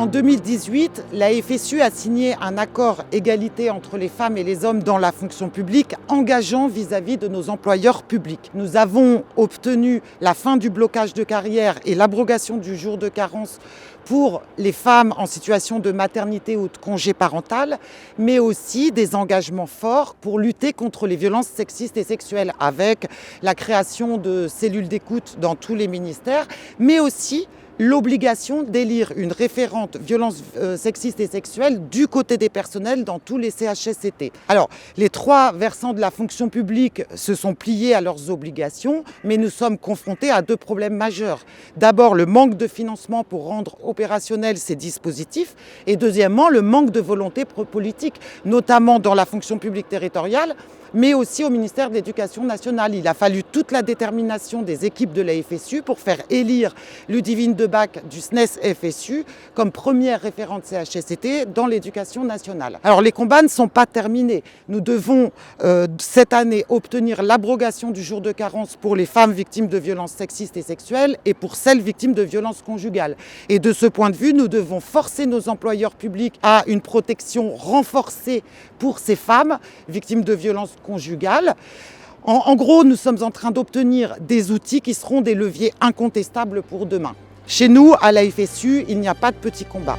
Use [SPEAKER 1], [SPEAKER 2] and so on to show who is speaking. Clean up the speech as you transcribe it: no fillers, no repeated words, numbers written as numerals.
[SPEAKER 1] En 2018, la FSU a signé un accord égalité entre les femmes et les hommes dans la fonction publique, engageant vis-à-vis de nos employeurs publics. Nous avons obtenu la fin du blocage de carrière et l'abrogation du jour de carence pour les femmes en situation de maternité ou de congé parental, mais aussi des engagements forts pour lutter contre les violences sexistes et sexuelles, avec la création de cellules d'écoute dans tous les ministères, mais aussi l'obligation d'élire une référente violences sexistes et sexuelles du côté des personnels dans tous les CHSCT. Alors, les trois versants de la fonction publique se sont pliés à leurs obligations, mais nous sommes confrontés à deux problèmes majeurs. D'abord, le manque de financement pour rendre opérationnels ces dispositifs, et deuxièmement, le manque de volonté politique, notamment dans la fonction publique territoriale, mais aussi au ministère de l'Éducation nationale. Il a fallu toute la détermination des équipes de la FSU pour faire élire Ludivine Debac du SNES-FSU comme première référente CHSCT dans l'Éducation nationale. Alors les combats ne sont pas terminés. Nous devons cette année obtenir l'abrogation du jour de carence pour les femmes victimes de violences sexistes et sexuelles et pour celles victimes de violences conjugales. Et de ce point de vue, nous devons forcer nos employeurs publics à une protection renforcée pour ces femmes victimes de violences conjugales. En gros, nous sommes en train d'obtenir des outils qui seront des leviers incontestables pour demain. Chez nous, à la FSU, il n'y a pas de petits combats.